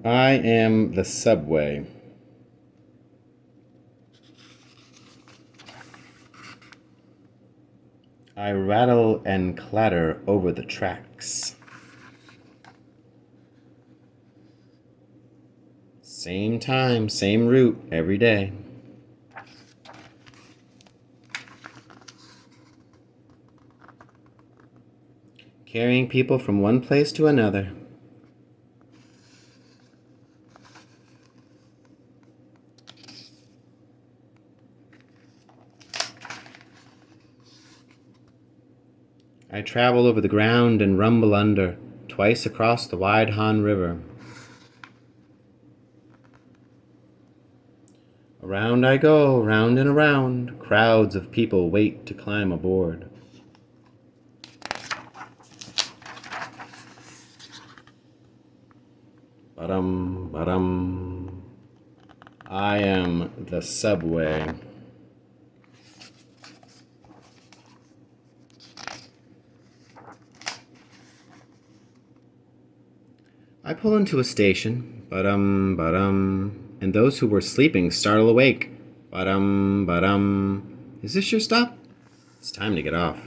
I am the subway. I rattle and clatter over the tracks. Same time, same route every day. Carrying people from one place to another. I travel over the ground and rumble under, twice across the wide Han River. Around I go, round and around, crowds of people wait to climb aboard. Ba-dum, ba-dum. I am the subway. I pull into a station, ba-dum, ba-dum, and those who were sleeping startle awake. Ba-dum, ba-dum. Is this your stop? It's time to get off.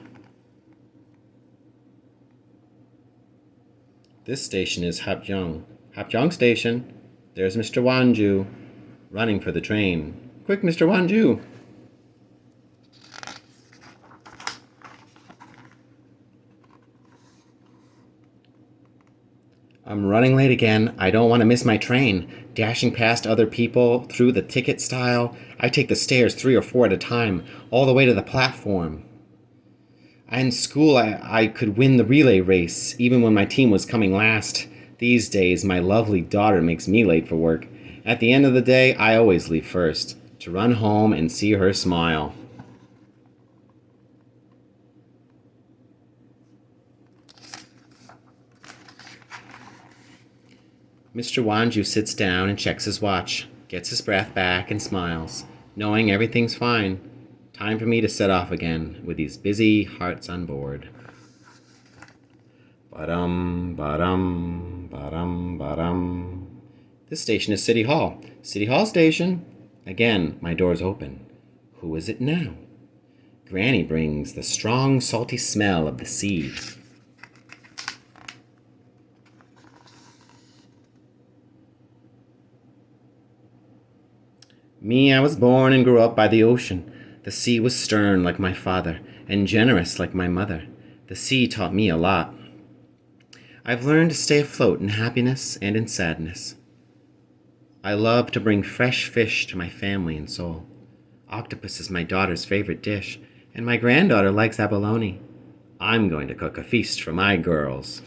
This station is Hapjeong. Hapjeong Station. There's Mr. Wanju, running for the train. Quick, Mr. Wanju! I'm running late again. I don't want to miss my train. Dashing past other people through the ticket stile, I take the stairs 3 or 4 at a time, all the way to the platform. In school, I could win the relay race, even when my team was coming last. These days, my lovely daughter makes me late for work. At the end of the day, I always leave first, to run home and see her smile. Mr. Wanju sits down and checks his watch, gets his breath back and smiles, knowing everything's fine. Time for me to set off again, with these busy hearts on board. Ba-dum, ba-dum, ba-dum, ba-dum. This station is City Hall. City Hall Station. Again, my door's open. Who is it now? Granny brings the strong, salty smell of the sea. Me, I was born and grew up by the ocean. The sea was stern like my father, and generous like my mother. The sea taught me a lot. I've learned to stay afloat in happiness and in sadness. I love to bring fresh fish to my family in Seoul. Octopus is my daughter's favorite dish, and my granddaughter likes abalone. I'm going to cook a feast for my girls.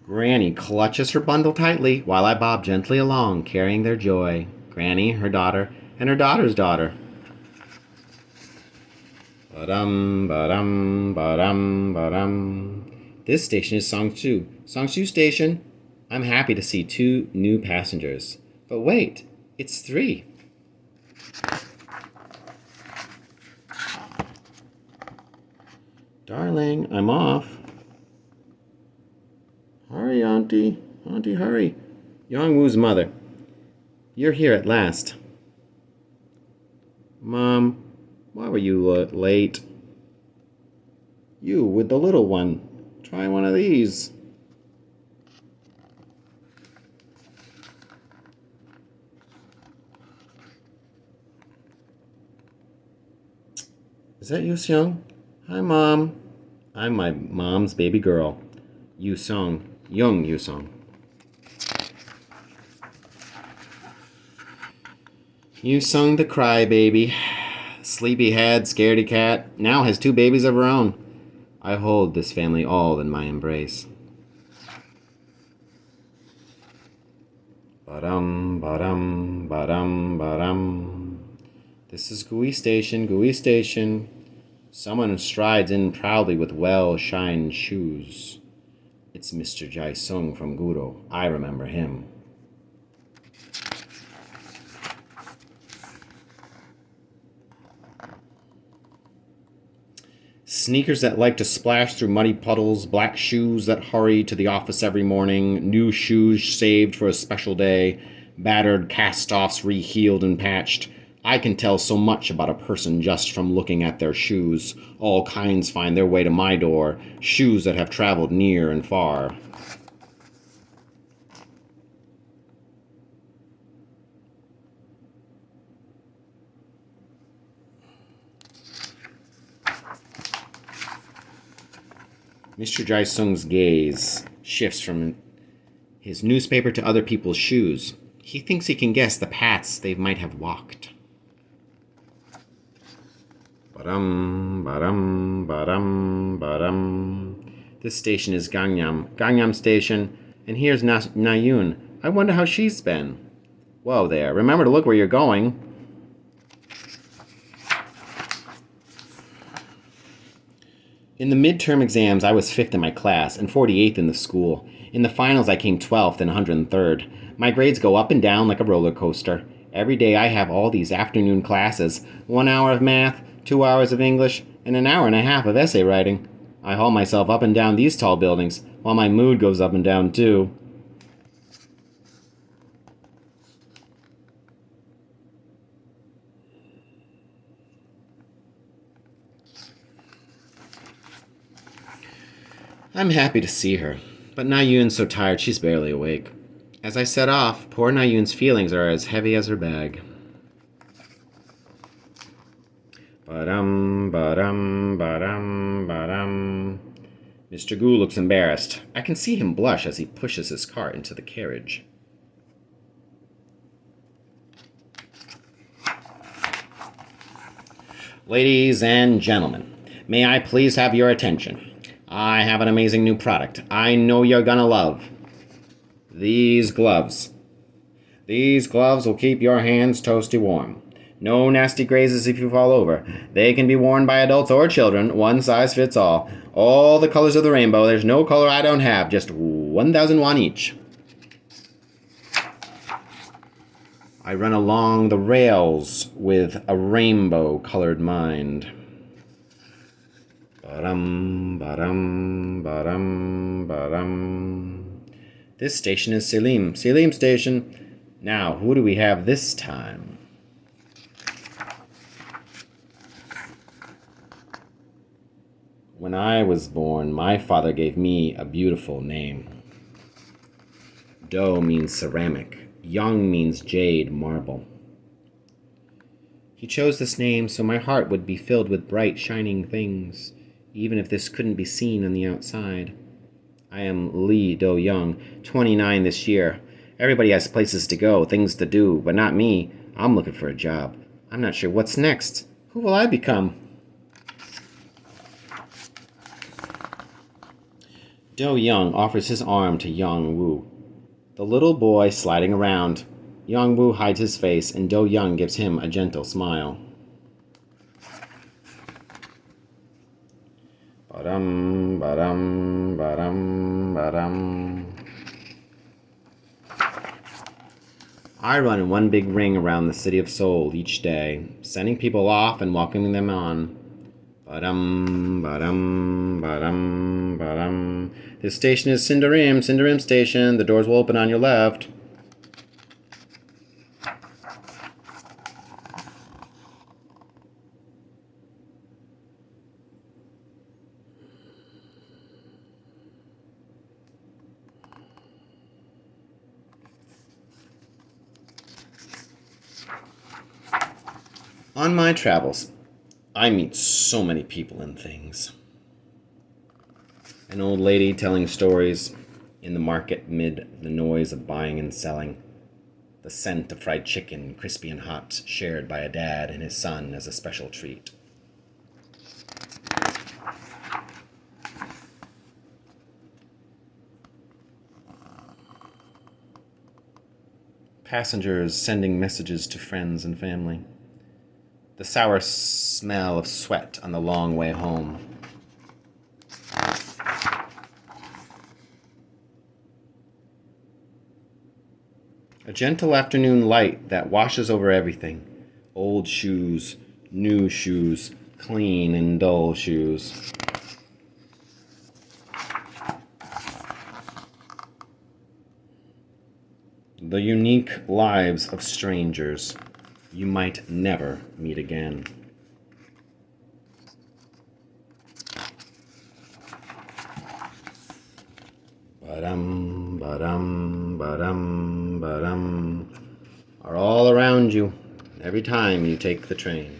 Granny clutches her bundle tightly while I bob gently along, carrying their joy. Granny, her daughter, and her daughter's daughter. Ba-dum, ba-dum, ba-dum, ba-dum. This station is Songju. Songju Station. I'm happy to see 2 new passengers. But wait, it's 3. Darling, I'm off. Hurry, Auntie. Auntie, hurry. Yongwoo's mother. You're here at last. Mom, why were you late? You with the little one. Try one of these. Is that you, Seung? Hi, Mom. I'm my mom's baby girl. Yu-sung. Young Yu-sung. Yu-sung the crybaby. Sleepyhead, scaredy cat, now has 2 babies of her own. I hold this family all in my embrace. Ba-dum, ba-dum, ba-dum, ba-dum. This is Gui Station, Gui Station. Someone strides in proudly with well-shined shoes. It's Mr. Jae-sung from Guro. I remember him. Sneakers that like to splash through muddy puddles, black shoes that hurry to the office every morning, new shoes saved for a special day, battered cast-offs re-heeled and patched. I can tell so much about a person just from looking at their shoes. All kinds find their way to my door, shoes that have traveled near and far. Mr. Jae-sung's gaze shifts from his newspaper to other people's shoes. He thinks he can guess the paths they might have walked. Ba-dum, ba-dum, ba-dum, ba-dum. This station is Gangnam Station, and here's Nayun. I wonder how she's been. Whoa there, remember to look where you're going. In the midterm exams, I was 5th in my class and 48th in the school. In the finals, I came 12th and 103rd. My grades go up and down like a roller coaster. Every day I have all these afternoon classes, 1 hour of math, 2 hours of English, and an hour and a half of essay writing. I haul myself up and down these tall buildings, while my mood goes up and down too. I'm happy to see her, but Nayun's so tired she's barely awake. As I set off, poor Nayun's feelings are as heavy as her bag. Ba-dum, ba-dum, ba-dum, ba-dum. Mr. Gu looks embarrassed. I can see him blush as he pushes his cart into the carriage. Ladies and gentlemen, may I please have your attention? I have an amazing new product I know you're gonna love. These gloves. These gloves will keep your hands toasty warm. No nasty grazes if you fall over. They can be worn by adults or children. One size fits all. All the colors of the rainbow. There's no color I don't have. Just 1,000 won each. I run along the rails with a rainbow-colored mind. Ba-dum, ba-dum, ba-dum, ba-dum. This station is Selim Station. Now, who do we have this time? When I was born, my father gave me a beautiful name. Do means ceramic. Young means jade, marble. He chose this name so my heart would be filled with bright, shining things, even if this couldn't be seen on the outside. I am Lee Do-young, 29 this year. Everybody has places to go, things to do, but not me. I'm looking for a job. I'm not sure what's next. Who will I become? Do-young offers his arm to Young-woo. The little boy sliding around. Young-woo hides his face, and Do-young gives him a gentle smile. Ba-dum, ba-dum, ba-dum, ba-dum. I run in one big ring around the city of Seoul each day, sending people off and welcoming them on. Ba-dum, ba-dum, ba-dum, ba-dum. This station is Sindarim Station. The doors will open on your left. On my travels, I meet so many people and things. An old lady telling stories in the market mid the noise of buying and selling. The scent of fried chicken, crispy and hot, shared by a dad and his son as a special treat. Passengers sending messages to friends and family. The sour smell of sweat on the long way home. A gentle afternoon light that washes over everything. Old shoes, new shoes, clean and dull shoes. The unique lives of strangers you might never meet again. Ba-dum, ba-dum, ba-dum, ba-dum, are all around you every time you take the train.